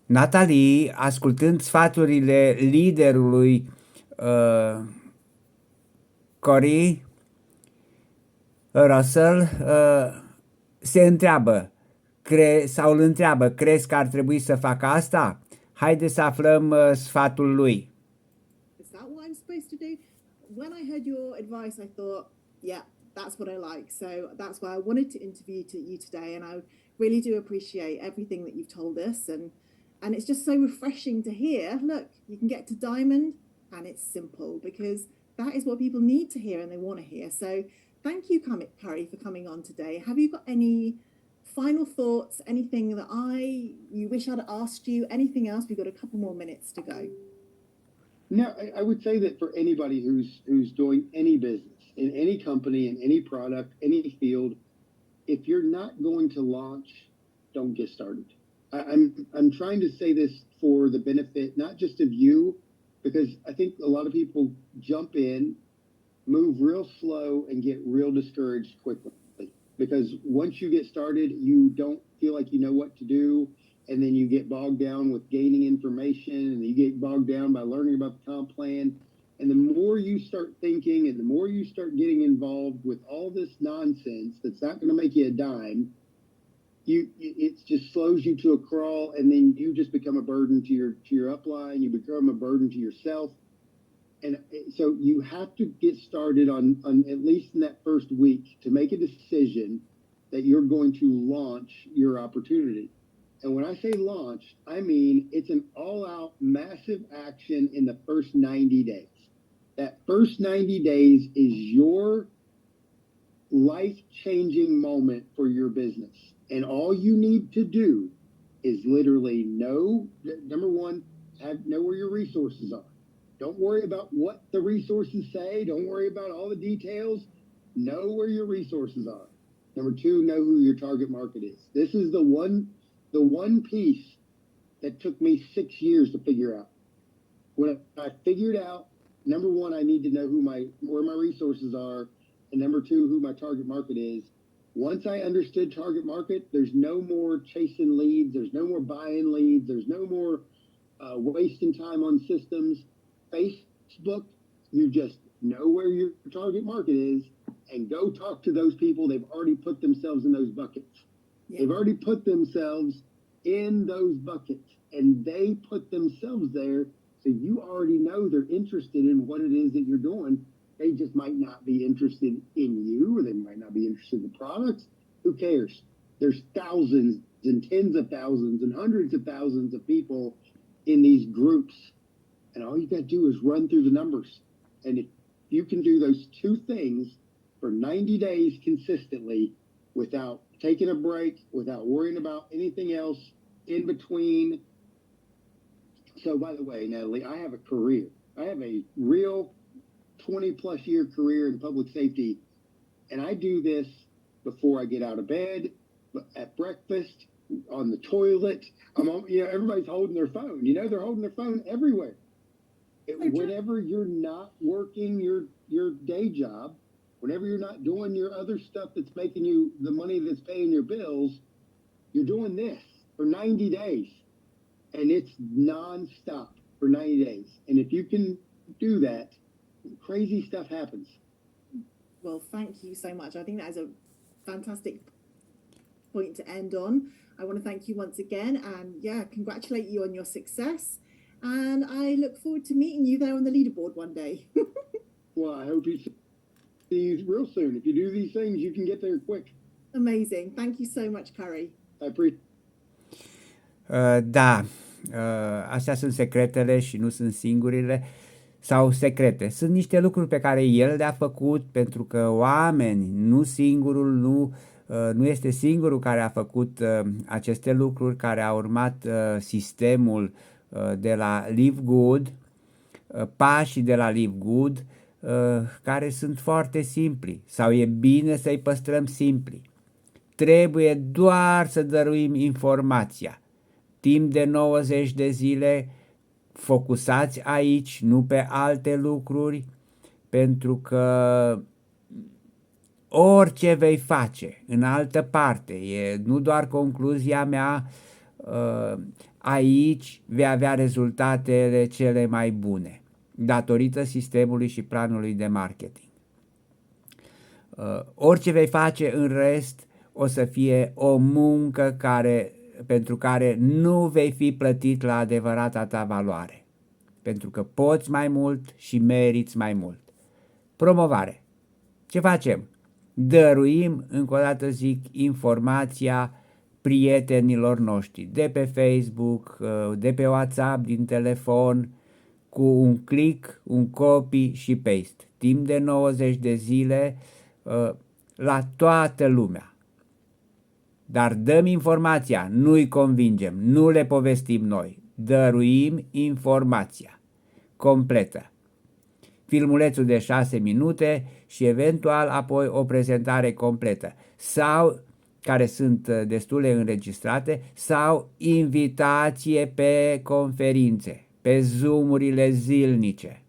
Natalie, ascultând sfaturile liderului uh, Corey, Russel, se întreabă sau îl întreabă, crezi că ar trebui să facă asta? Haideți să aflăm sfatul lui. Is that what I'm supposed to do? When I heard your advice, I thought, yeah, that's what I like. So that's why I wanted to interview you today, and I really do appreciate everything that you've told us, and it's just so refreshing to hear. Look, you can get to Diamond, and it's simple, because that is what people need to hear and they want to hear. So thank you, Curry, for coming on today. Have you got any final thoughts, anything that you wish I'd asked you, anything else? We've got a couple more minutes to go. No, I would say that for anybody who's doing any business, in any company, in any product, any field, if you're not going to launch, don't get started. I'm trying to say this for the benefit not just of you, because I think a lot of people jump in, move real slow, and get real discouraged quickly. Because once you get started, you don't feel like you know what to do, and then you get bogged down with gaining information, and you get bogged down by learning about the comp plan. And the more you start thinking and the more you start getting involved with all this nonsense that's not going to make you a dime, it just slows you to a crawl, and then you just become a burden to your upline. You become a burden to yourself. And so you have to get started on at least in that first week to make a decision that you're going to launch your opportunity. And when I say launch, I mean it's an all-out massive action in the first 90 days. That first 90 days is your life-changing moment for your business. And all you need to do is literally know, number one, know where your resources are. Don't worry about what the resources say. Don't worry about all the details. Know where your resources are. Number two, know who your target market is. This is the one piece that took me 6 years to figure out. When I figured out, number one, I need to know where my resources are, and number two, who my target market is. Once I understood target market, there's no more chasing leads. There's no more buying leads. There's no more wasting time on systems. Facebook, you just know where your target market is and go talk to those people. They've already put themselves in those buckets. Yeah. They've already put themselves in those buckets, and they put themselves there. So you already know they're interested in what it is that you're doing. They just might not be interested in you, or they might not be interested in the products. Who cares? There's thousands and tens of thousands and hundreds of thousands of people in these groups. And all you got to do is run through the numbers. And if you can do those two things for 90 days consistently without taking a break, without worrying about anything else in between. So, by the way, Natalie, I have a career. I have a real 20-plus year career in public safety. And I do this before I get out of bed, at breakfast, on the toilet. Everybody's holding their phone. They're holding their phone everywhere. Whenever you're not working your day job, whenever you're not doing your other stuff that's making you the money that's paying your bills, you're doing this for 90 days. And it's nonstop for 90 days. And if you can do that, crazy stuff happens. Well, thank you so much. I think that is a fantastic point to end on. I want to thank you once again, and congratulate you on your success. And I look forward to meeting you there on the leaderboard one day. Well, I hope you see you real soon. If you do these things, you can get there quick. Amazing. Thank you so much, Curry. I appreciate. Da, astea sunt secretele și nu sunt singurile sau secrete. Sunt niște lucruri pe care el le-a făcut, pentru că oameni, nu este singurul care a făcut aceste lucruri, care a urmat sistemul de la LiveGood, pașii de la LiveGood, care sunt foarte simpli, sau e bine să-i păstrăm simpli. Trebuie doar să dăruim informația. Timp de 90 de zile, focusați aici, nu pe alte lucruri, pentru că orice vei face în altă parte, e nu doar concluzia mea, aici vei avea rezultatele cele mai bune, datorită sistemului și planului de marketing. Orice vei face în rest o să fie o muncă pentru care nu vei fi plătit la adevărata ta valoare, pentru că poți mai mult și meriți mai mult. Promovare. Ce facem? Dăruim, încă o dată zic, informația prietenilor noștri de pe Facebook, de pe WhatsApp, din telefon, cu un click, un copy și paste. Timp de 90 de zile la toată lumea. Dar dăm informația, nu-i convingem, nu le povestim noi, dăruim informația completă. Filmulețul de 6 minute și eventual apoi o prezentare completă sau care sunt destule înregistrate sau invitație pe conferințe, pe Zoom-urile zilnice.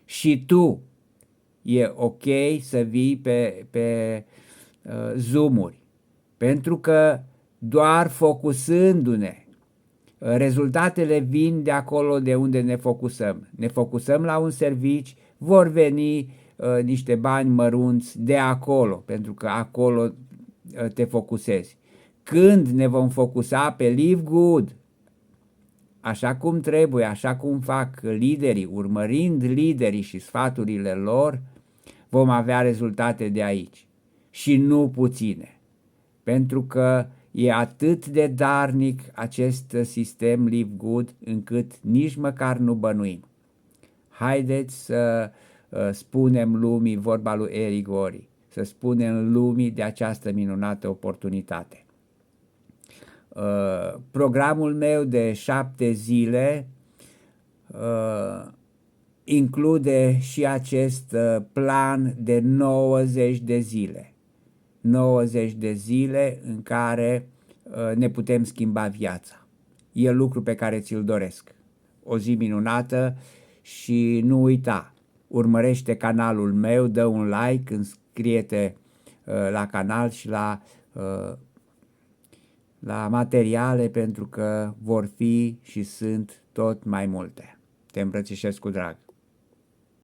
Și tu e ok să vii pe Zoom-uri, pentru că doar focusându-ne, rezultatele vin de acolo de unde ne focusăm. Ne focusăm la un serviciu, vor veni niște bani mărunți de acolo, pentru că acolo te focusezi. Când ne vom focusa pe LiveGood, așa cum trebuie, așa cum fac liderii, urmărind liderii și sfaturile lor, vom avea rezultate de aici. Și nu puține. Pentru că e atât de darnic acest sistem LiveGood încât nici măcar nu bănuim. Haideți să spunem lumii, vorba lui Eric Worre, să spunem lumii de această minunată oportunitate. Programul meu de 7 zile include și acest plan de 90 de zile. 90 de zile în care ne putem schimba viața. E lucru pe care ți-l doresc. O zi minunată și nu uita, urmărește canalul meu, dă un like, înscrie-te la canal și la materiale, pentru că vor fi și sunt tot mai multe. Te îmbrățișez cu drag.